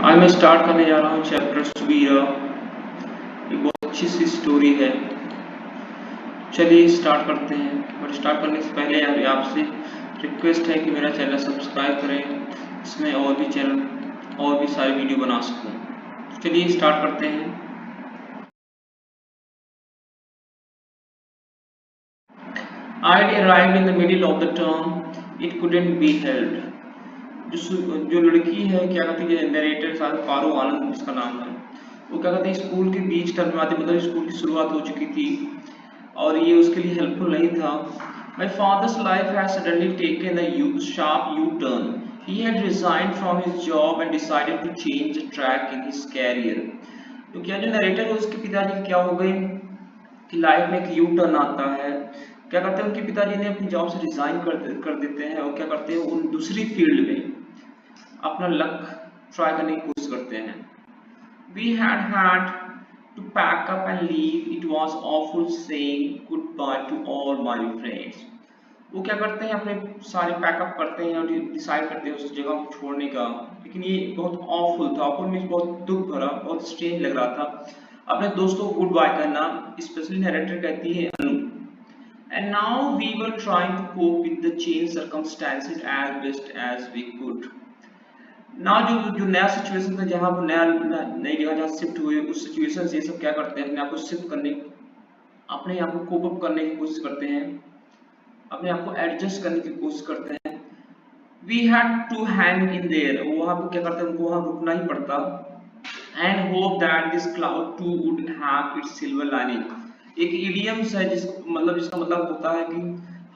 आज मैं स्टार्ट करने जा रहा हूँ चैप्टर सुबीरा। ये बहुत अच्छी सी स्टोरी है। चलिए स्टार्ट करते हैं। और स्टार्ट करने से पहले यार आपसे रिक्वेस्ट है कि मेरा चैनल सब्सक्राइब करें, इसमें और भी सारे वीडियो बना सकूँ। चलिए स्टार्ट करते हैं। I'd arrived in the middle of the term. It couldn't be held. जो लड़की है क्या कहती है, नरेटर साहब पारो आनंद इसका नाम है, वो क्या कहते हैं स्कूल के बीच टर्म में आते, मतलब स्कूल की शुरुआत हो चुकी थी और ये उसके लिए हेल्पफुल नहीं था। My father's life had suddenly taken a sharp U-turn. He had resigned from his job and decided to change the track in his career. तो क्या जो नरेटर है उसके पिताजी क्या हो गए कि लाइफ में एक यू टर्न आता है। क्या करते हैं उनके पिताजी ने अपनी जॉब से रिजाइन कर देते हैं और क्या करते हैं उन दूसरी फील्ड में अपना लक ट्राई करने की कोशिश करते हैं। We had to pack up and leave. It was awful saying goodbye to all my friends. वो क्या करते हैं अपने सारे पैकअप करते हैं और डिसाइड करते हैं उस जगह को छोड़ने का, लेकिन ये बहुत ऑफुल था। ऑफुल मीन्स बहुत दुख भरा, बहुत स्ट्रेंज लग रहा था अपने दोस्तों को गुड बाय करना। स्पेशली नरेटर कहती है अनु। And now we were trying to cope with the changed circumstances as best as we could. ना जो नया सिचुएशन था, जहाँ वो नई जगह जहाँ शिफ्ट हुए, उस सिचुएशन से सब क्या करते हैं अपने आप को शिफ्ट करने, अपने आप को कोप अप करने की कोशिश करते हैं, अपने आप को एडजस्ट करने की कोशिश करते हैं। We had to hang in there. वहाँ पे क्या करते हैं उनको वहाँ रुकना ही पड़ता। And hope that this cloud too would have its silver lining. एक इडियम्स है जिसका मतलब होता है कि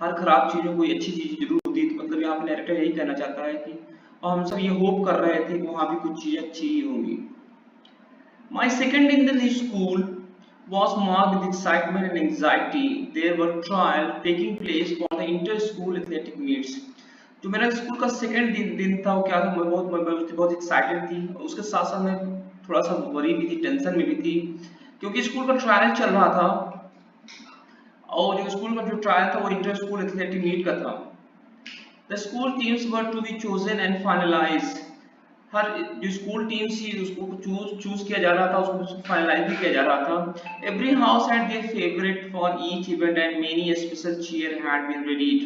हर खराब चीजों को अच्छी चीज जरूर होती है। तो मतलब यहाँ पे नैरेटर यही कहना चाहता है कि और हम सब ये होप कर रहे थे कि वहाँ भी कुछ चीजें अच्छी ही होंगी। My second in the school was marked with excitement and anxiety. There were trials taking place for the inter-school athletic meets. जो मेरा स्कूल का सेकंड दिन था वो क्या था, मैं बहुत एक्साइटेड थी। उसके साथ साथ मैं थोड़ा सा वरी भी थी, टेंशन में भी थी, क्योंकि स्कूल का ट्रायल चल रहा था और जो स्कूल का जो ट्रायल था वो इंटर स्कूल एथलेटिक मीट का था। The school teams were to be chosen and finalized. हर जो स्कूल टीम थी उसको चूज किया जा रहा था, उसको फाइनलाइज भी किया जा रहा था। Every house had their favorite for each event and many a special cheer had been readied.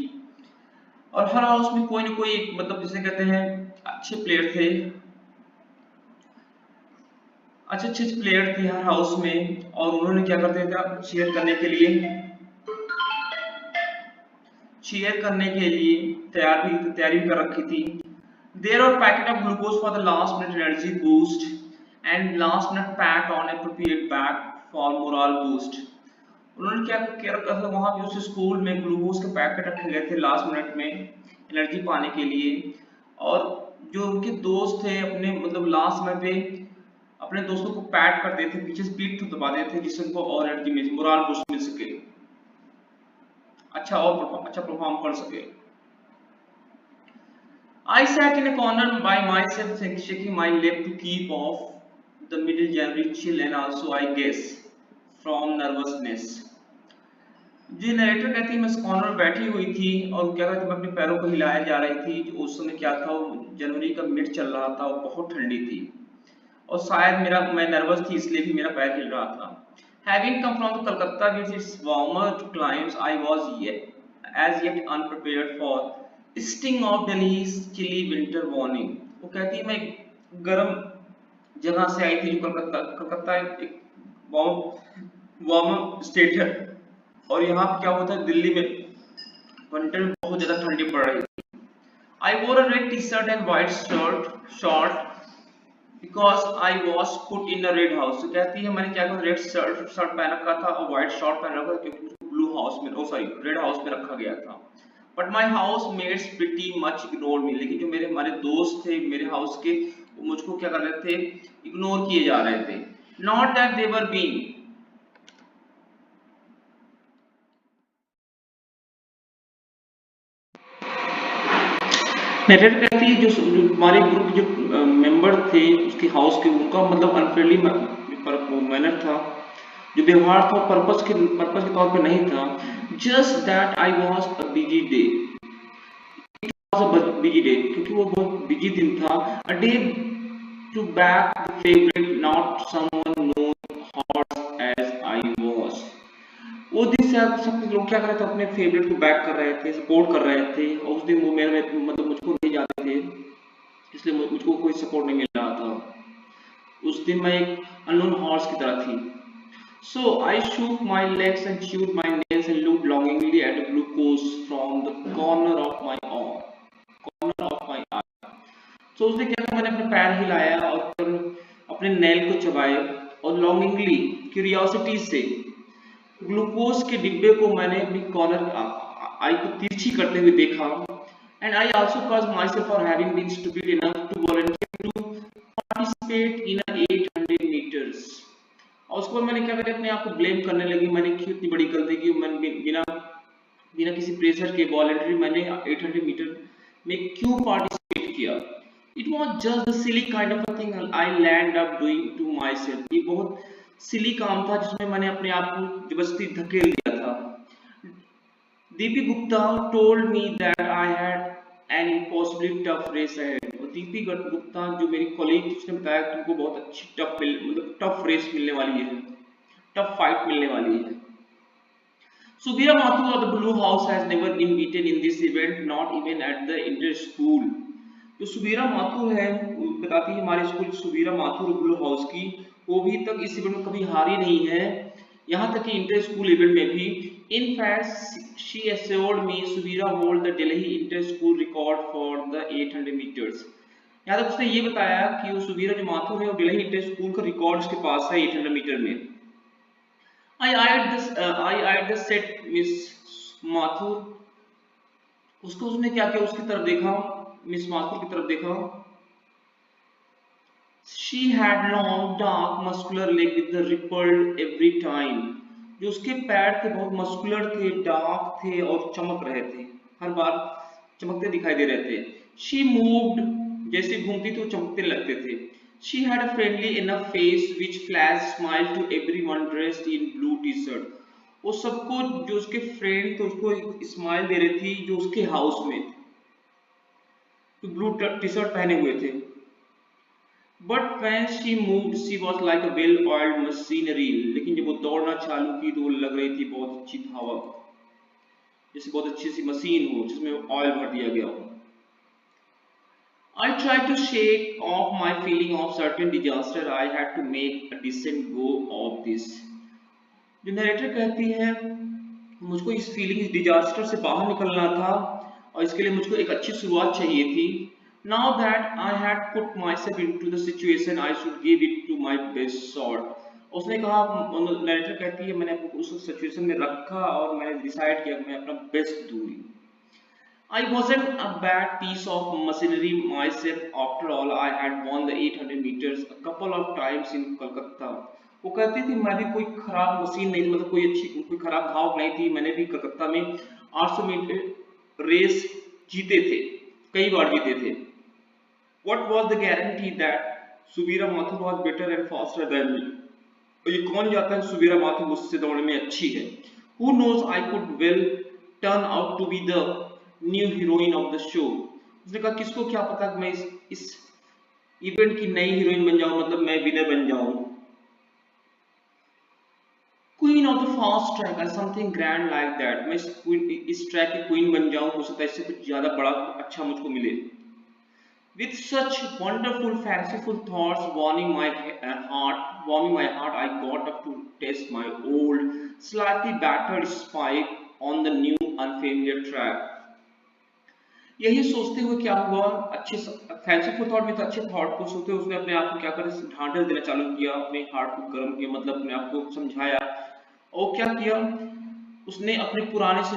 और हर हाउस में कोई ना कोई मतलब जिसे कहते हैं अच्छे प्लेयर थे, अच्छे प्लेयर थे हर हाउस में, और उन्होंने क्या करते थे चीयर करने के लिए तैयारी कर रखी थी। There are packet of glucose for the last minute energy boost and last minute packed on appropriate bag for morale boost. उन्होंने क्या रखा था वहाँ पे उस स्कूल में ग्लूकोज के पैकेट रखे गए थे लास्ट मिनट में एनर्जी पाने के लिए, और जो उनके दोस्त थे अपने मतलब लास्ट समय पे अपने दोस्तों को पैट कर देते, पीछे से पीठ दबा देते जिससे उनको और एनर्जी मिल, मोरल बूस्ट मिल सके, अच्छा परफॉर्म कर सके। I sat in a corner by myself, shaking my leg to keep off the middle January chill and also I guess from nervousness. जी नरेटर कहती है मैं इस कॉर्नर में बैठी हुई थी और क्या कहते मैं अपने पैरों को हिलाए जा रही थी। उस समय क्या था, जनवरी का मिड चल रहा था और बहुत ठंडी थी और शायद मैं नर्वस थी इसलिए भी मेरा पैर हिल रहा था। Having come from Calcutta with its warmer climes, I was as yet unprepared for sting of Delhi's chilly winter morning. वो कहती है मैं गर्म जगह से आई थी, जो कलकत्ता एक वार्म स्टेट है और यहाँ पे क्या होता है दिल्ली में विंटर में बहुत ज्यादा ठंडी पड़ रही थी। I wore a red t-shirt and white short because I was put in a red house. तो कहती है मैंने क्या रेड शर्ट पहन रखा था और व्हाइट शॉर्ट पहन रखा था क्योंकि रेड हाउस में रखा गया था। But my housemates pretty much ignored me. लेकिन जो हमारे दोस्त थे मेरे हाउस के, वो मुझको क्या कर रहे थे, इग्नोर किए जा रहे थे। Not that they were being narrator कहती है जो हमारे ग्रुप जो मेंबर थे उसके हाउस के, उनका मतलब अनफ्रेंडली मैनर था, जो व्यवहार था पर्पस के तौर पे नहीं था। Just that I was a busy day, क्योंकि वो बहुत बिजी दिन था। A day to back the favorite, not someone known horse as I was. वो दिन से आप सब लोग क्या कर रहे थे, अपने फेवरेट को बैक कर रहे थे, सपोर्ट कर रहे थे, और उस दिन वो मेरे मतलब मुझको नहीं जानते थे, इसलिए मुझको कोई सपोर्ट नहीं मिल रहा था। उस दिन मैं एक अननोन हॉर्स की तरह थी। So I shook my legs and chewed my nails and looked longingly at the glucose from the corner of my eye. So उसने क्या किया, मैंने अपने पैर हिलाया और फिर अपने नेल को चबाए और लॉन्गिंगली, क्यूरियोसिटी से ग्लूकोज के डिब्बे को मैंने अपनी कॉर्नर आई को तिरछी करते हुए देखा। And I also caused myself for having been stupid enough to volunteer to participate in a 800 meters। और उसके बाद मैंने क्या करा, अपने आप को ब्लेम करने लगी, मैंने क्यों इतनी बड़ी गलती की, मैंने बिना बिना किसी प्रेशर के वॉलंटरी मैंने 800 मीटर में क्यों पार्टिसिपेट किया। It was just the silly kind of a thing I land up doing to myself. ये बहुत सिली काम था जिसमें मैंने अपने आप को जबरदस्ती धकेल दिया था। Dipi Gupta told me that I had an impossibly tough race ahead. और दीपी गुप्ता जो मेरी कॉलीग थी, उसने बताया कि तुमको बहुत अच्छी टफ रेस मिलने वाली है, टफ फाइट मिलने वाली है। Subira Mathur of the Blue House has never been beaten in this event, not even at the inter-school। जो सुबीरा माथुर है, बताती है हमारे स्कूल सुबीरा माथुर ब्लू हाउस की, वो भी तक इस इवेंट में कभी हारी नहीं है, यहाँ तक कि इंटर स्कूल इवेंट में भी। In fact she assured me Subira hold the Delhi inter school record for the 800 meters। यहाँ तक उसने ये बताया कि वो सुबीरा जो माथुर है वो दिल्ली इंटर स्कूल का रिकॉर्ड उसके पास है 800 मीटर में। I eyed the set Miss Mathur। उसको उसने क्या किया, उसकी तरफ देखा, मिस माथुर की तरफ देखा। She had long dark muscular leg with the rippled every time। जो उसके पैर थे बहुत मस्कुलर थे, डार्क थे और चमक रहे थे, हर बार चमकते दिखाई दे रहे थे। She moved, जैसे घूमती तो चमकते लगते थे। She had a friendly enough face which flashed smile to everyone dressed in blue t-shirt। वो सबको जो उसके फ्रेंड थे उसको स्माइल दे रही थी जो उसके हाउस में थे, जो ब्लू टी-शर्ट पहने हुए थे। But when she moved, she was like a well-oiled machinery। लेकिन जब वो दौड़ना चालू की तो वो लग रही थी बहुत अच्छी धावक, जैसे बहुत अच्छी सी मशीन हो जिसमें ऑयल भर दिया गया हो। I tried to shake off my feeling of certain disaster। I had to make a decent go of this। जो नरेटर कहती है, मुझको इस फीलिंग, इस डिजास्टर से बाहर निकलना था और इसके लिए मुझको एक अच्छी शुरुआत चाहिए थी। Now that I had put myself into the situation, I should give it to my best shot। उसने कहा, नरेटर कहती है, मैंने आपको उस सिचुएशन में रखा और मैंने डिसाइड किया कि मैं अपना बेस्ट दूंगी। I wasn't a bad piece of machinery myself after all। I had won the 800 meters a couple of times in Kolkata। वो कहती थी मैं भी कोई खराब मशीन नहीं, मतलब कोई खराब धावक नहीं थी, मैंने भी कलकत्ता में 800 मीटर रेस जीते थे, कई बार जीते थे। What was the guarantee that Subira Mathur was better and faster than me? और ये कौन जाता है सुबीरा माथुर मुझसे दौड़ने में अच्छी है। Who knows, I could well turn out to be the new heroine of the show। उसने कहा किसको क्या पता कि मैं इस इवेंट की नई हीरोइन बन जाऊं, मतलब मैं विनर बन जाऊं। Queen of the fast track और समथिंग ग्रैंड लाइक दैट। मैं इस ट्रैक की क्वीन बन जाऊं, हो सकता है इससे कुछ ज्यादा बड़ा अच्छा मुझको मिले। With such wonderful, fanciful thoughts warming my heart, I got up to test my old, slightly battered spike on the new, unfamiliar track। यही सोचते हुए क्या हुआ, अच्छे फैंसीफुल थॉट में तो अच्छे थॉट को सोचते हुए उसने अपने आप को क्या कर ढांढस देना चालू किया, अपने हार्ट को गर्म किया, मतलब अपने आप को समझाया। और क्या किया, उसने अपने पुराने से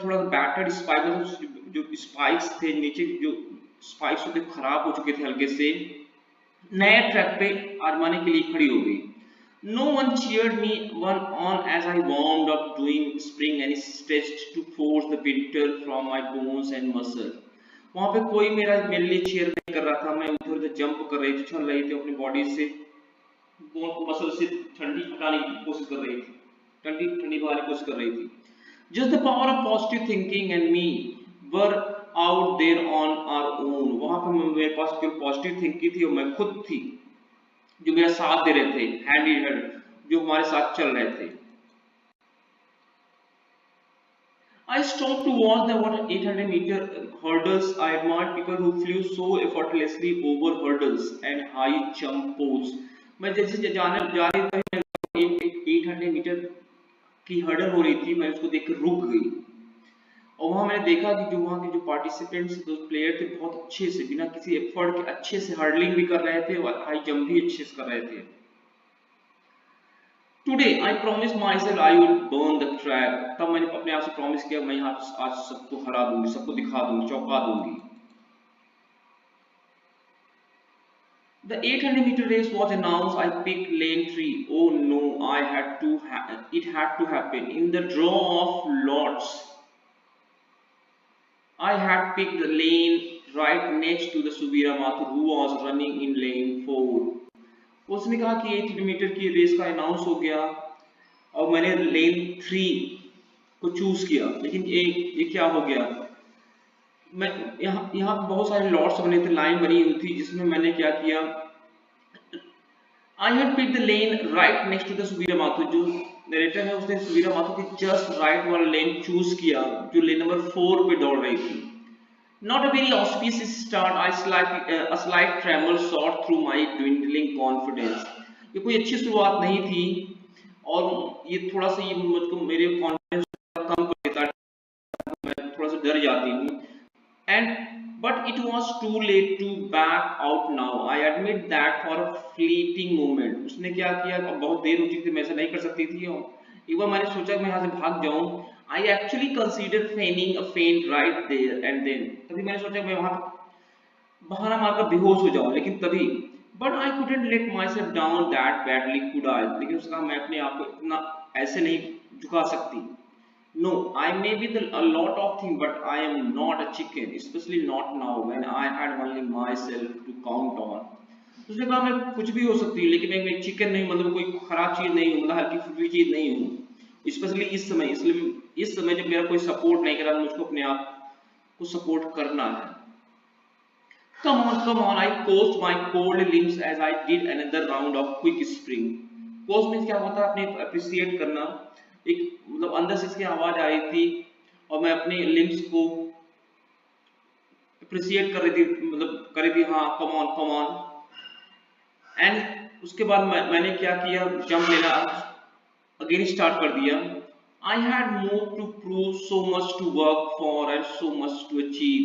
थोड़ा बैटर्ड स्पाइक, मतलब जो स्पाइक्स थे नीचे, जो स्पाइक्स होते खराब हो चुके थे हल्के से, नए ट्रैक पे आजमाने के लिए खड़ी हो गई। No one cheered me on as I warmed up doing spring and stretched to force the winter from my bones and muscle। वहां पे कोई मेरे लिए चीयर नहीं कर रहा था, मैं उधर उधर जंप कर रही थी, चल रही थी अपनी बॉडी से, बोन को मसल से ठंडी हटाने की कोशिश कर रही थी, ठंडी भगाने की कोशिश कर रही थी। Just the power of positive thinking and me were out there on our own. वहां पे मेरे पास जो पॉजिटिव थिंकिंग थी वो मैं खुद थी, जो मेरा साथ दे रहे थे, हैंड इन हैंड जो हमारे साथ चल रहे थे। I stopped to watch the what 800-meter hurdles. I admired people who flew so effortlessly over hurdles and high jump poles. मैं जैसे जाने जा रही थी, 800 मीटर की हर्डल हो रही थी, मैं उसको देख कर रुक गई। और वहां मैंने देखा कि जो वहां के जो पार्टिसिपेंट्स, जो प्लेयर थे, बहुत अच्छे से बिना किसी एफर्ट के अच्छे से हर्डलिंग भी कर रहे थे और हाई जंप भी अच्छे से कर रहे थे। Today I promise my self I would burn the track. तब मैंने अपने आप से प्रॉमिस किया मैं यहाँ आज सबको हरा दूंगी, सबको दिखा दूंगी, चौंका दूंगी। The 800-meter race was announced. I picked lane 3. Oh no, I had to. It had to happen in the draw of lots. I had picked the lane right next to the Subira Mathur who was running in lane 4. उसने कहा कि 800 metre की race का announce हो गया और मैंने लेन 3 को चूज किया, लेकिन ये क्या हो गया, मैं यहाँ बहुत सारे लॉट्स बने थे, लाइन बनी हुई थी, जिसमें मैंने क्या किया, I had pick the lane right next to the Subira Mathur. जो नरेटर है उसने सुबीरा माथुर के जस्ट राइट वाला लेन चूज किया, जो लेन नंबर 4 पे दौड़ रही थी। Not a very auspicious start. A slight tremor shot through my dwindling confidence. ये कोई अच्छी शुरुआत नहीं थी और ये थोड़ा सा ये मुझको मेरे कॉन्फिडेंस कम कर देता है, मैं थोड़ा सा डर जाती हूँ। And but it was too late to back out now. I admit that for a fleeting moment. उसने क्या किया, बहुत देर हो चुकी थी, मैं ऐसा नहीं कर सकती थी। एक बार मैंने सोचा मैं यहाँ से भाग जाऊं। I actually considered feigning a faint right there and then. तभी मैंने सोचा मैं वहां बहाना मारकर बेहोश हो जाऊं, लेकिन तभी but I couldn't let myself down that badly, could I? लेकिन उसका मैं अपने आप को इतना ऐसे नहीं झुका सकती। No, I may be a lot of things, but I am not a chicken, especially not now when I had only myself to count on. उसने कहा मैं कुछ भी हो सकती हूँ, लेकिन मैं चिकन नहीं, मतलब कोई खराब चीज नहीं हूँ, मतलब हल्की फुल्की चीज नहीं हूँ, स्पेशली इस समय। इसलिए इस समय जब मेरा कोई सपोर्ट नहीं कर रहा, मुझको अपने आप को सपोर्ट करना है। Come on, I coaxed my cold limbs as I did another round of quick spring. Coach means क्या होता है, अपने अप्रिशिएट करना, एक मतलब अंदर से इसकी आवाज आ रही थी और मैं अपने लिम्स को अप्रिशिएट कर रही थी, मतलब कर रही थी, हाँ कम ऑन। एंड उसके बाद मैंने क्या किया, जंप लेना अगेन स्टार्ट कर दिया। I had more to prove, so much to work for and so much to achieve.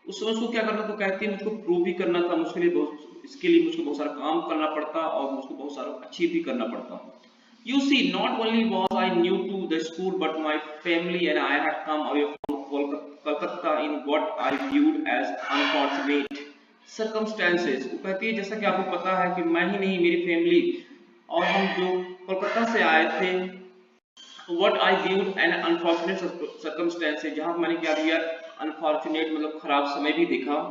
उस समय उसको क्या करना, तो कहती है मुझको प्रूव भी करना था, मुझके लिए इसके लिए मुझको बहुत सारा काम करना पड़ता और मुझको बहुत सारा अचीव भी करना पड़ता। You see, not only was I new to the school, but my family and I had come away from Kolkata in what I viewed as unfortunate circumstances. वो कहती है जैसा कि आपको पता है कि मैं ही नहीं, मेरी फैमिली और हम जो कोलकाता से आए थे, what I viewed an unfortunate circumstances, जहाँ मैंने क्या दिया, unfortunate मतलब खराब समय भी देखा।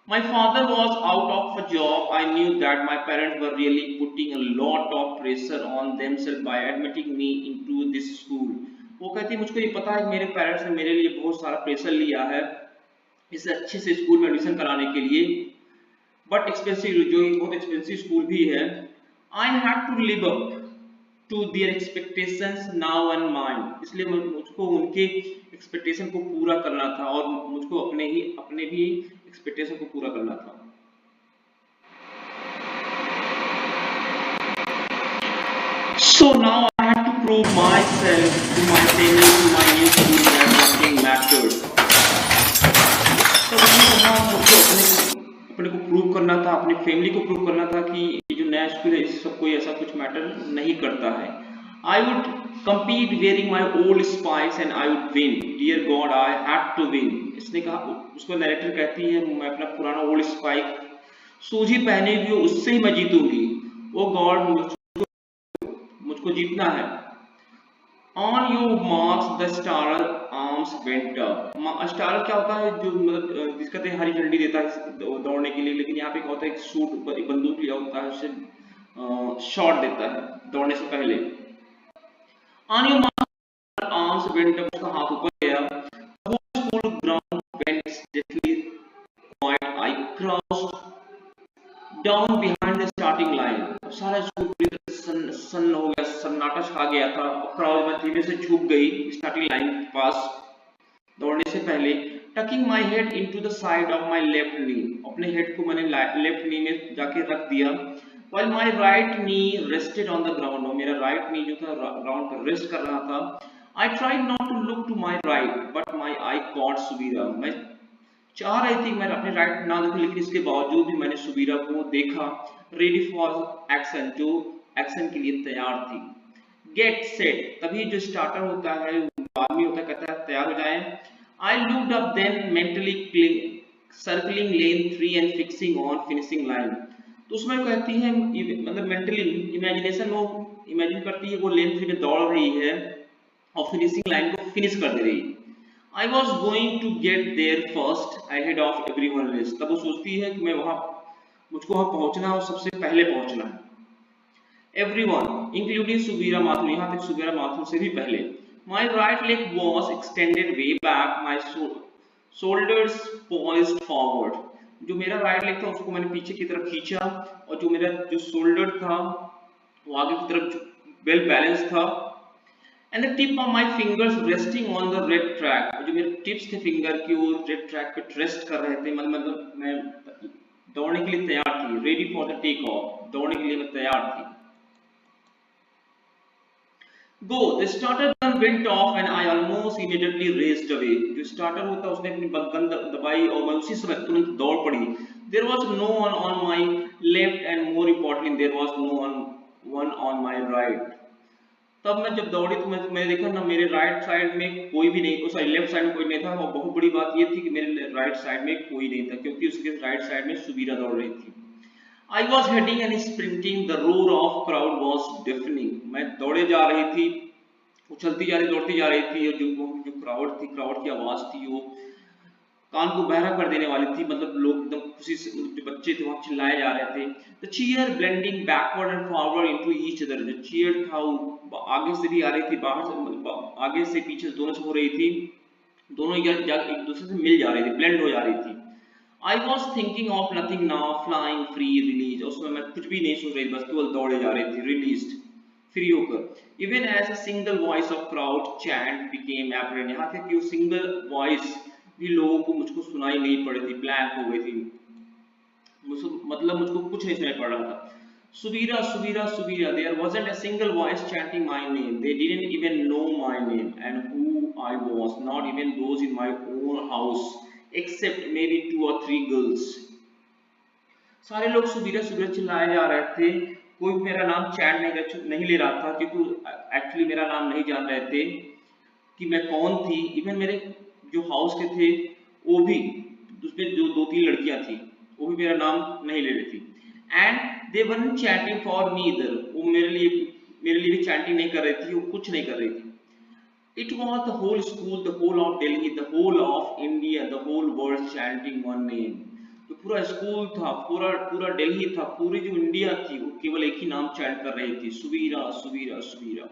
My father was out of a job. I knew that my parents were really putting a lot of pressure on themselves by admitting me into this school. वो कहती है मुझको ये पता है कि मेरे पेरेंट्स ने मेरे लिए बहुत सारा प्रेशर लिया है इस अच्छे से स्कूल में एडमिशन कराने के लिए, बट एक्सपेंसिव, जो बहुत एक्सपेंसिव स्कूल भी है। I had to live up to their expectations now and mine. इसलिए मुझको उनके एक्सपेक्टेशन को पूरा करना था और मुझको अपने भी एक्सपेक्टेशन को पूरा करना था। So now I had to prove myself to my family, to my new school that nothing mattered. तो मुझको अपने को प्रूव करना था, अपनी फैमिली को प्रूव करना था कि ये जो नया स्कूल है इससे सब कोई ऐसा कुछ मैटर नहीं करता है। I would compete wearing my old spikes and I would win. Dear God, I had to win. इसने कहा, उसको नैरेटर कहती है मैं अपना पुराना ओल्ड स्पाइक शूज ही पहने हुए उससे ही मैं जीतूंगी। ओ गॉड, मुझको जीतना है। On your marks, the starter arms went up. Starrer क्या होता है, जो मतलब जिसका कहते हैं हरी झंडी देता है दौड़ने के लिए, लेकिन यहाँ पे क्या होता है, एक शूट, एक बंदूक लिया होता है, उससे शॉट देता है दौड़ने से पहले। On your marks, arms went up, उसका हाथ ऊपर गया। The whole school ground went down behind the starting line. अब सारा स्कूल पूरी तरह से सन्न हो गया, सन्नाटा छा गया था। क्राउड में धीरे से झुक गई स्टार्टिंग लाइन के पास दौड़ने से पहले। Talking my head into the side of my left नी, अपने हेड को मैंने लेफ्ट नी में जाके रख दिया। while my right knee rested on the ground, और मेरा राइट नी जो था ग्राउंड पर रेस्ट कर रहा था। I tried not to look to my right, but my eye caught सुबीरा। मैं चाह रही थी कि मैं अपने राइट ना देखूं, लेकिन इसके बावजूद भी मैंने सुबीरा को देखा। रेडी फॉर एक्शन, जो एक्शन के लिए तैयार थी। गेट सेट, तभी जो स्टार्टर होता है, आदमी होता है, कहता है तैयार हो जाए। I looked up then mentally circling lane 3 and fixing on finishing line। तो उसमें कहती है, मतलब मेंटली इमेजिनेशन में वो इमेजिन करती है वो लेन 3 में दौड़ रही है और फिनिशिंग लाइन को फिनिश कर दे रही है। I was going to get there first ahead of everyone else। तब वो सोचती है कि मैं मुझको वहां पहुंचना और सबसे पहले पहुंचना है। Everyone including सुबीरा माथुर, यहाँ तक सुबीरा माथुर से भी पहले। My right leg was extended way back, my shoulders poised forward। जो मेरा राइट लेग था उसको मैंने पीछे की तरफ खींचा, और जो मेरा जो शोल्डर था वो आगे की तरफ वेल बैलेंस था। And the tip of my fingers resting on the red track, जो मेरे टिप्स थे फिंगर की वो रेड ट्रैक पे रेस्ट कर रहे थे, मतलब मैं दौड़ने के लिए तैयार थी। Ready for the take off, दौड़ने के लिए मैं तैयार थी। Go, the starter gun went off and I almost immediately raced away। जो स्टार्टर होता है उसने अपनी गन दबाई और मैं उसी समय तुरंत दौड़ पड़ी। There was no one on my left and more importantly there was no one on my right। तब मैं जब दौड़ी तो मैंने देखा ना मेरे राइट साइड में कोई भी नहीं, सॉरी लेफ्ट साइड में कोई नहीं था, और बहुत बड़ी बात ये थी कि मेरे राइट साइड में कोई नहीं था, क्योंकि उसके राइट साइड में सुबीरा दौड़ रही थी। I was heading and sprinting, the roar of crowd was deafening। मैं दौड़े जा रही थी, उछलती जा रही, दौड़ती जा रही थी, और जो क्राउड थी, क्राउड की आवाज थी वो कान को बहरा कर देने वाली थी। मतलब लोग एकदम खुशी से, जो बच्चे थे वहां चिल्लाए जा रहे थे। The cheer blending backward and forward into each other। जो cheer था वो आगे से भी आ रही थी, बाहर से, आगे से पीछे दोनों से हो रही थी, दोनों एक दूसरे से मिल जा रही थी, ब्लेंड हो जा रही थी। I was thinking of nothing now, flying free, released। उसमें मैं कुछ भी नहीं सोच रही, बस केवल दौड़े जा रही थी, released, फ्री होकर। Even as a single voice of crowd chant became apparent। यहाँ तक कि वो सिंगल वॉइस भी लोगों को मुझको सुनाई नहीं पड़ी थी, ब्लैंक हो गई थी, मतलब मुझको कुछ नहीं सुनाई पड़ रहा था। सुबीरा सुबीरा सुबीरा, there wasn't a single voice chanting my name, they didn't even know my name and who I was, not even those in my own house except maybe 2 or 3 girls। सारे लोग सुबीरा सुबीरा चिल्लाए जा रहे थे, कोई मेरा नाम चैंट नहीं ले रहा था, क्योंकि एक्चुअली मेरा नाम नहीं जान रहे थे कि मैं कौन थी। इवन मेरे जो हाउस के थे वो भी, उसमें जो 2-3 लड़कियां थी वो भी मेरा नाम नहीं ले रही थी। And they weren't chanting for me either। वो मेरे लिए भी चैंटिंग नहीं कर रही थी, वो कुछ नहीं कर रही थी। It was the whole school, the whole of Delhi, the whole of India, the whole world chanting one name। तो पूरा स्कूल था, पूरा दिल्ली था, पूरी जो इंडिया थी वो केवल एक ही नाम चैंट कर रही थी, सुबीरा सुबीरा सुबीरा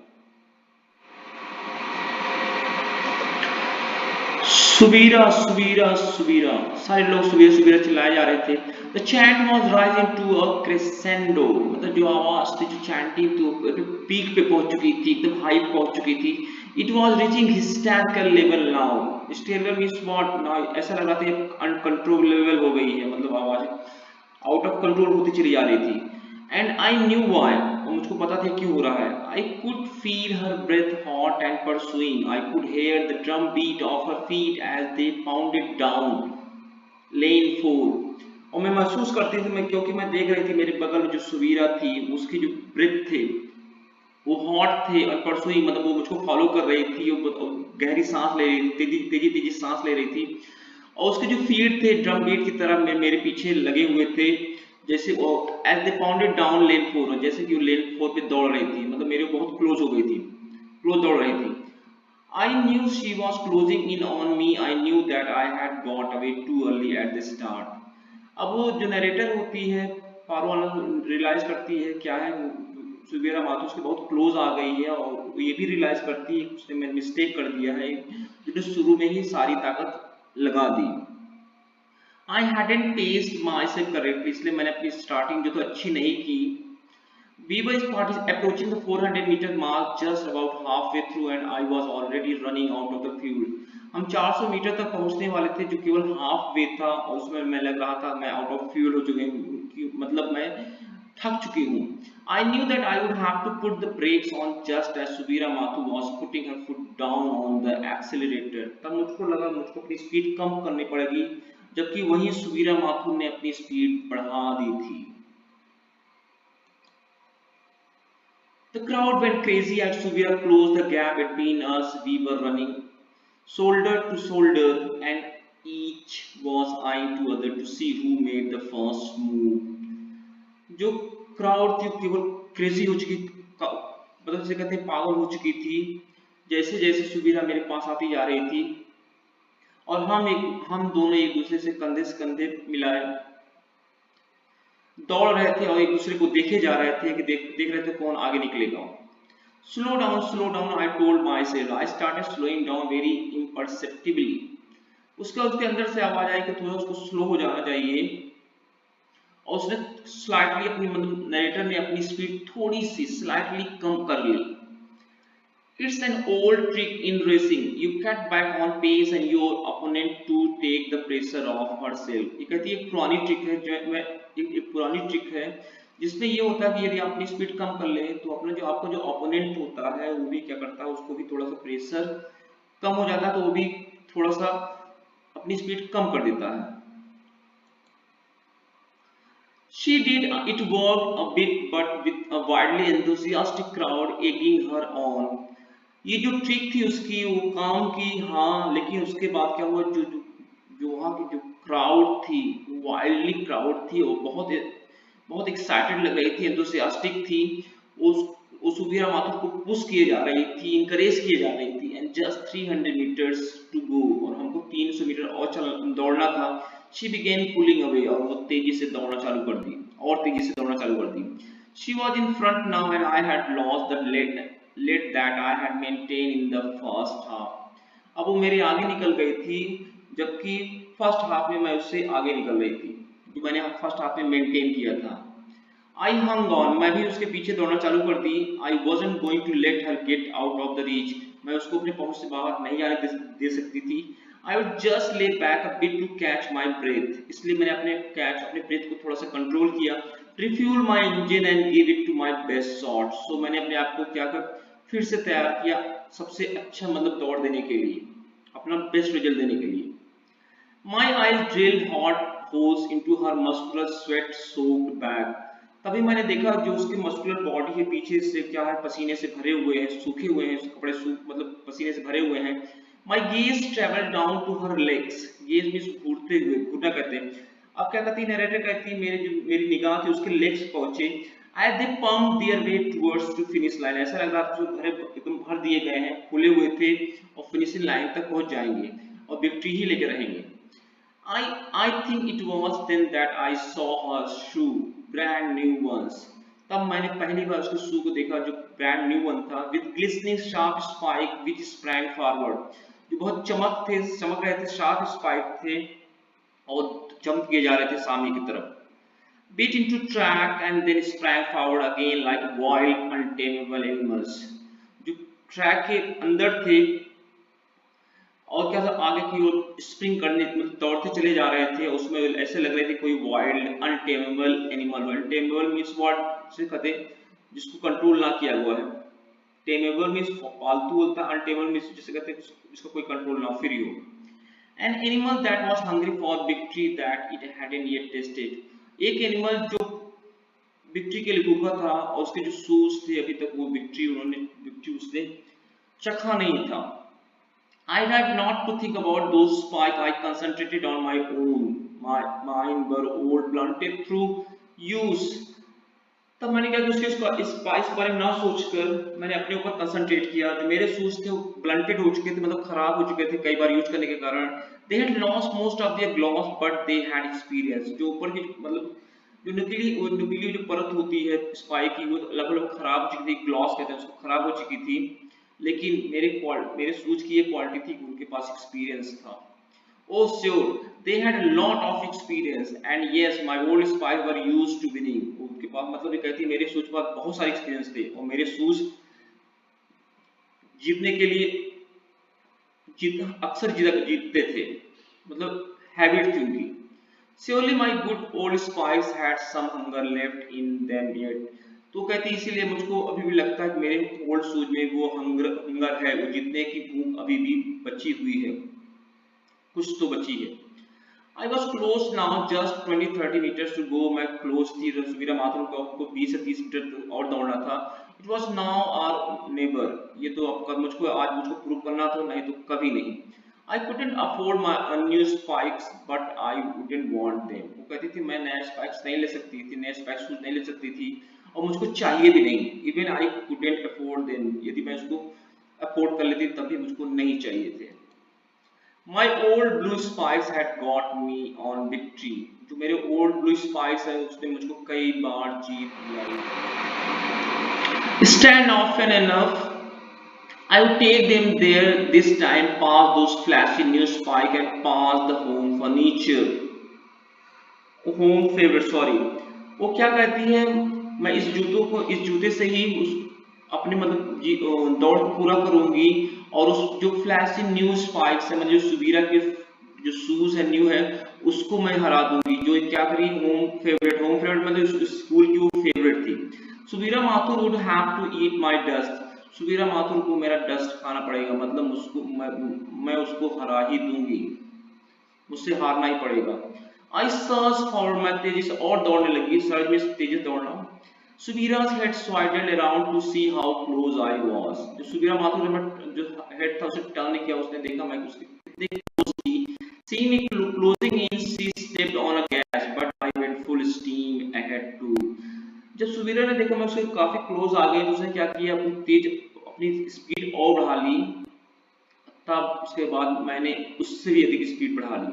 सुबीरा सुबीरा सुबीरा। सारे लोग सुबीरा सुबीरा चिल्लाए जा रहे थे। The chant was rising to a crescendo। मतलब जो आवाज थी, जो चैंटिंग थी, पीक पे पहुंच चुकी थी, एकदम हाई पहुंच चुकी थी। It was reaching hysterical level now। Hysterical means what? Now ऐसा लग रहा था uncontrollable हो गई है, मतलब आवाज आउट ऑफ कंट्रोल होती चली जा रही थी। And I knew why। और मुझको पता था क्यों हो रहा है। I could feel her breath hot and pursuing। I could hear the drum beat of her feet as they pounded down lane 4। और मैं महसूस करती थी, क्योंकि मैं देख रही थी मेरे बगल में जो सुबीरा थी, उसकी जो ब्रेथ थे वो हॉट थे, और परसुइंग मतलब वो मुझको फॉलो कर रही थी, वो गहरी सांस ले रही थी, तेजी सांस ले रही थी, और उसके जो फीट थे ड्रम बीट की तरह मेरे पीछे लगे हुए थे, जैसे वो एज दे पाउंडेड डाउन लेन 4, जैसे कि वो लेन 4 पे दौड़ रही थी, मतलब मेरे बहुत क्लोज हो गई थी, क्लोज दौड़ रही थी। I knew she was closing in on me। I knew that I had got away too early at the start। अब वो जो नरेटर होती है पारो रियलाइज करती है क्या है, सुबीरा माथुर उसके बहुत क्लोज आ गई है, और ये भी रियलाइज करती है उसने मैंने मिस्टेक कर दिया है, जो शुरू में ही सारी ताकत लगा दी। आई hadn't paced myself correctly, इसलिए मैंने अपनी स्टार्टिंग जो तो अच्छी नहीं की. We were approaching the 400-meter mark just about halfway through and I was already running out of the fuel. हम 400 मीटर तक पहुंचने वाले थे जो केवल हाफ वे था और उसमें मैं लग रहा था मैं आउट ऑफ फ्यूल हो चुके हूँ, मतलब मैं थक चुकी हूँ. I knew that I would have to put the brakes on just as Subira Mathu was putting her foot down on the accelerator. तब मुझको लगा मुझको अपनी स्पीड कम करनी पड़ेगी, जबकि वहीं सुबीरा माथुर ने अपनी स्पीड बढ़ा दी थी. The crowd went crazy as Subira closed the gap between us. We were running shoulder to shoulder and each was eyeing to other to see who made the first move. जो crowd थी केवल crazy हो चुकी, मतलब जैसे कहते हैं पागल हो चुकी थी जैसे जैसे सुबीरा मेरे पास आती जा रही थी और हम दोनों एक दूसरे से कंधे मिलाए दौड़ रहे थे और एक दूसरे को देखे जा रहे थे कि देख रहे थे कौन आगे निकलेगा. Slow down, I told myself. I started slowing down very imperceptibly. उसके अंदर से आवाज आई कि थोड़ा उसको स्लो हो जाना चाहिए और उसने स्लाइटली अपनी मतलब नरेटर ने अपनी स्पीड थोड़ी सी स्लाइटली कम कर ली. It's an old trick in racing. You cut back on pace and your opponent to take the pressure off herself. ये कहती है एक पुरानी ट्रिक है एक पुरानी ट्रिक है जिसमें ये होता है कि यदि आप अपनी स्पीड कम कर लें तो अपना जो आपका जो ओपोनेंट होता है वो भी क्या करता है उसको भी थोड़ा सा प्रेशर कम हो जाता है तो वो भी थोड़ा सा अपनी स्पीड कम कर देता है. She did it worked a bit but with a wildly enthusiastic crowd egging her on. ये जो ट्रिक थी उसकी वो काम की हाँ, लेकिन उसके बाद क्या हुआ जो वहाँ की जो क्राउड थी वाइल्डली क्राउड थी और बहुत एक्साइटेड लग रही थी, एंथुसियास्टिक थी. उस सुबीरा माथुर को पुश किए जा रही थी, इंकरेज किए जा रही थी. And just 300 metres to go और हमको 300 मीटर और दौड़ना था. शी बिगेन पुलिंग अवे और वो तेजी से दौड़ना चालू कर दी. She was in front now and I had lost the lead that I had maintained in the first half. अब वो मेरे आगे निकल गई थी जबकि फर्स्ट हाफ में मैं उससे आगे निकल रही थी जो मैंने फर्स्ट हाफ में मेंटेन किया था. I hung on, मैं भी उसके पीछे दौड़ना चालू कर दी. I wasn't going to let her get out of the reach. मैं उसको अपने पहुंच से बाहर नहीं जाने दे सकती थी. I would just lay back a bit to catch my breath. इसलिए मैंने अपने ब्रेथ को थोड़ा सा कंट्रोल किया. Refuel my engine and give it to my best shot. So मैंने अपने आप को क्या कर फिर से तैयार किया सबसे अच्छा मतलब दौड़ देने के लिए, अपना बेस्ट रिजल्ट देने के लिए. My eyes drilled hot holes into her muscular sweat soaked back. तभी मैंने देखा जो उसके मस्कुलर बॉडी के पीछे से क्या है पसीने से भरे हुए हैं, सूखे हुए हैं, कपड़े मतलब पसीने से भरे हुए हैं. My gaze traveled down to her legs. gaze means घूरते हुए, घूरना कहते हैं. अब क्या कहती है नरेटर कहती है मेरी निगाह थी उसके लेग्स पहुंचे. As they pumped their way towards to finish line. ऐसा लग रहा था जो एकदम भर दिए गए हैं, फूले हुए थे और फिनिशिंग लाइन तक पहुंच जाएंगे और विक्ट्री ही लेके रहेंगे. I think it was then that I saw her shoe, brand new ones. तब मैंने पहली बार उसके शू को देखा जो ब्रांड न्यू वन था, with glistening sharp spike which sprang forward. जो बहुत चमक रहे थे, शार्प स्पाइक थे और जंप किए जा रहे थे सामने की तरफ. Bit into track and then sprang forward again like wild untamable animals. जो ट्रैक के अंदर थे और क्या था आगे की ओर स्प्रिंग करने मतलब दौड़ते चले जा रहे थे. उसमें ऐसे लग रहे थे कोई वाइल्ड अनटेमेबल एनिमल. अनटेमेबल मींस व्हाट से कहते जिसको कंट्रोल ना किया हुआ है. टेमेबल मींस पालतू होता है, अनटेमेबल मींस जिसे कहते हैं जिसका कोई कंट्रोल ना फ्री हो. An animal that was hungry for victory that it hadn't yet tasted. एक एनिमल जो विक्ट्री के लिए भूखा था और उसके जो शूज थे अभी तक वो विक्ट्री उसने चखा नहीं था. I tried not to think about those spikes. I concentrated on my own. Mine were old, blunted through use. तब मैंने क्या कि उसके स्पाइस के बारे में ना सोचकर मैंने अपने ऊपर कंसंट्रेट किया. जो मेरे शूज थे वो ब्लंटेड हो चुके थे, मतलब खराब हो चुके थे कई बार यूज करने के कारण. They had lost most of their gloss, but they had experience. जो ऊपर की मतलब जो नुकीली जो परत होती है स्पाइक की वो लगभग खराब हो चुकी थी, ग्लॉस कहते हैं उसको, खराब हो चुकी थी. लेकिन मेरे शूज की ये क्वालिटी थी कि उनके पास एक्सपीरियंस था. Oh, sure. They had a lot of experience, and yes, my old spies were used to winning. उनके पास मतलब ये कहती है मेरे शूज के पास बहुत सारे एक्सपीरियंस थे और मेरे शूज जीतने के लिए अक्सर जीतते थे, मतलब हैबिट थी उनकी। Surely my good old spies had some hunger left in them yet. तो कहती है इसीलिए मुझको अभी भी लगता है कि मेरे ओल्ड शूज में वो हंगर है, वो जीतने की भूख अभी भी बची हुई है, कुछ तो बची है। I was close now, just 20-30 meters to go. मैं close थी, रसवीरा माथुर को 20 से 30 मीटर और दौड़ना था। It was now or never. ये तो अब मुझको आज मुझको प्रूव करना था, नहीं तो कभी नहीं। I couldn't afford my new spikes, but I wouldn't want them. वो कहती थी मैं नए spikes नहीं ले सकती थी, नए spikes नहीं ले सकती थी, और मुझको चाहिए भी नहीं। Even I couldn't afford them. यदि मैं उसको afford कर लेती तब भी मुझको नहीं चाहिए थे। My old blue spice had got me on victory. जो मेरे old blue spice है उसने मुझको कई बार जीत दिलाई। Stand often enough, I would take them there this time, past those flashy new spike and past the home furniture, home favorite, sorry। वो क्या कहती है, मैं इस जूते से ही उस अपने मतलब दौड़ पूरा करूंगी, और उस जो फ्लैशी न्यू स्पाइक्स है, मतलब सुबीरा के जो शूज है न्यू है, उसको मैं हरा दूंगी। जो क्या करी, होम फेवरेट मतलब स्कूल की वो फेवरेट थी। Subira Mathur would have to eat my dust. Subira Mathur को मेरा डस्ट खाना पड़ेगा, मतलब उसको मैं उसको हरा ही दूंगी, मुझसे हारना ही पड़ेगा। आई सर्च फॉर, मैं तेजी से और दौड़ने लगी, सर्च में तेजी से दौड़ना। सुबीरा's head swirled around to see how close I was। जो सुबीरा माथुर ने जो हेड था उसे टर्न किया, उसने देखा मैं उसके कितने क्लोज थी। See me closing in, she stepped on a gas, but I went full steam ahead too। जब सुबीरा ने देखा मैं उसके काफी क्लोज आ गई, तो उसने क्या किया, अपनी स्पीड और बढ़ा ली। तब उसके बाद मैंने उससे भी अधिक स्पीड बढ़ा ली,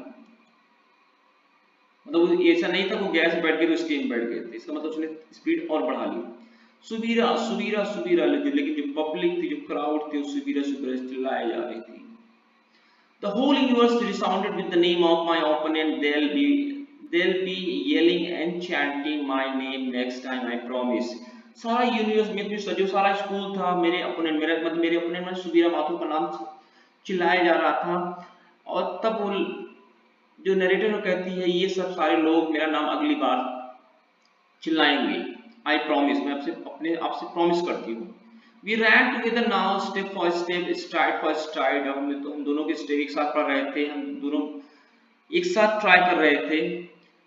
मतलब ऐसा नहीं था वो गैस बैठ गए तो स्टीम बैठ गए थे, इसका मतलब उसने स्पीड और बढ़ा ली। सुबीरा सुबीरा सुबीरा, लेकिन जो पब्लिक थी, जो क्राउड थी, वो सुबीरा सुबीरा चिल्लाए जा रही थी। The whole universe resounded with the name of my opponent। They'll be yelling and chanting my name next time, I promise। सारा यूनिवर्स में जो सारा स्कूल था, मेरे ओपोनेंट मेरे ओपोनेंट में सुबीरा माथुर का नाम चिल्लाया जा रहा था। और तब वो जो नरेटर कहती है, ये सब सारे लोग मेरा नाम अगली बार चिल्लाएंगे, आई प्रॉमिस, मैं आपसे प्रॉमिस करती हूँ। We ran together now, step for step, stride for stride. हम दोनों के स्टेप एक साथ पढ़ रहे थे, हम दोनों एक साथ ट्राई कर रहे थे।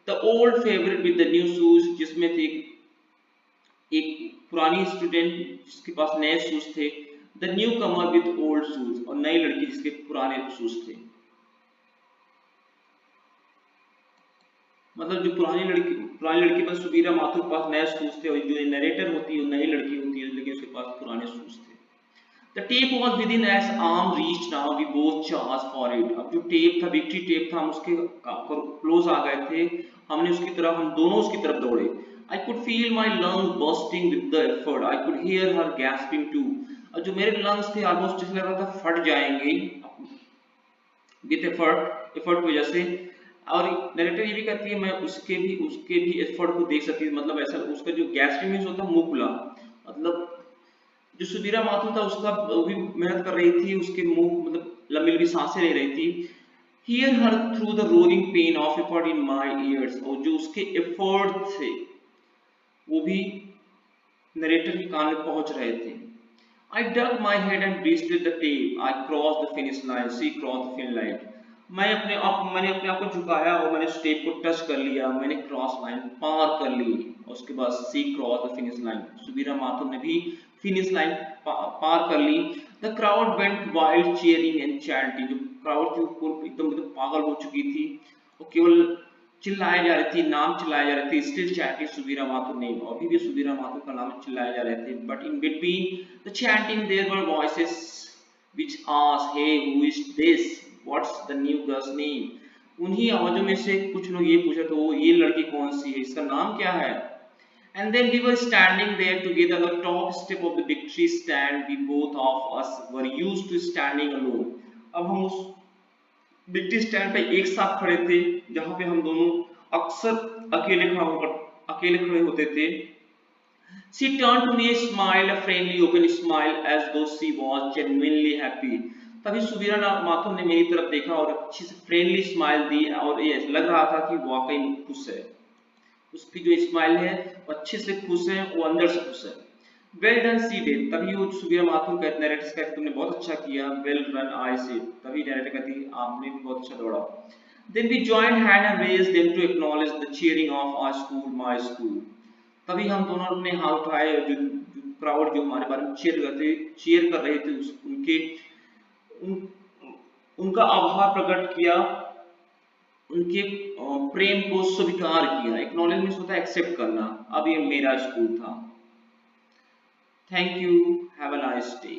The old favourite with the new shoes, जिसमें थे एक पुरानी स्टूडेंट जिसके पास नए शूज थे। The new Qamar with old shoes, और नई लड़की जिसके पुराने शूज थे। मतलब जो पुरानी लड़की पर सुबीरा माथुर के पास नए शूज थे, और जो नरेटर होती है नई लड़की होती है, लेकिन उसके पास पुराने शूज थे। The tape was within as arm reach now, we both charged for it। अब जो टेप था, विक्ट्री टेप था, हम उसके क्लोज आ गए थे, हम दोनों उसकी तरफ दौड़े। I could feel my lungs bursting with the effort, I could hear her gasping too। और जो मेरे लंग्स थे ऑलमोस्ट जैसे लग रहा था फट जाएंगे विद एफर्ट की वजह से। और नरेटर ये भी कहती है मैं उसके भी एफर्ट को देख सकती थी, मतलब ऐसा उसका जो गैस्ट्रिक मीन्स होता है मुंह खुला, मतलब जो सुबीरा माथुर था उसका वो भी मेहनत कर रही थी, उसके मुंह मतलब लंबी लंबी सांसें ले रही थी। Hear her through the roaring pain of effort in my ears। और जो उसके एफर्ट थे वो भी नरेटर के कान में पहुंच रहे थे। I dug my head and breasted the tape। I crossed the finish line, she crossed the finish line। मैंने अपने आप को झुकाया और मैंने उस टेप को टच कर लिया, मैंने क्रॉस लाइन पार कर ली, और उसके बाद she cross the finish line. Subira Mathur ने भी फिनिश लाइन पार कर ली। The crowd went wild cheering and chanting. जो क्राउड थी वो एकदम पागल हो चुकी थी, वो केवल चिल्लाए जा रही थी, नाम चिल्लाए जा रहे थे। स्टिल चैंटिंग सुबीरा माथुर नेम, अभी भी सुबीरा माथुर का नाम चिल्लाए जा रहे थे। But in between the chanting there were voices which asked, hey, who is this? What's the new girl's name? उन्हीं आवाजों में से कुछ लोग ये पूछे तो ये लड़की कौन सी है, इसका नाम क्या है? And then we were standing there together on the top step of the victory stand। We both of us were used to standing alone। अब हम उस विक्ट्री स्टैंड पे एक साथ खड़े थे, जहां पे हम दोनों अक्सर अकेले खड़े होते थे। She turned to me, a smile, a friendly, open smile, as though she was genuinely happy. तभी सुबीरा माथुर ने मेरी तरफ देखा और अच्छी से फ्रेंडली स्माइल दी और ये लग रहा था कि वाकई खुश है। उसकी जो स्माइल है वो अच्छे से खुश है, वो अंदर से खुश है। वेल डन सी डिड, तभी वो सुबीरा माथुर कहते, नरेटर कहते तुमने बहुत अच्छा किया। वेल रन आई सेड, तभी नरेटर कहती आपने भी बहुत अच्छा दौड़ा। Then we joined hand and raised them to acknowledge the cheering of our school, my school. तभी हम दोनों ने हाथ उठाए, जो क्राउड जो हमारे बारे में चीयर कर रहे थे उनका आभार प्रकट किया, उनके प्रेम को स्वीकार किया। एक्नॉलेजमेंट होता है एक्सेप्ट करना। अब ये मेरा स्कूल था। Thank you, have a nice day.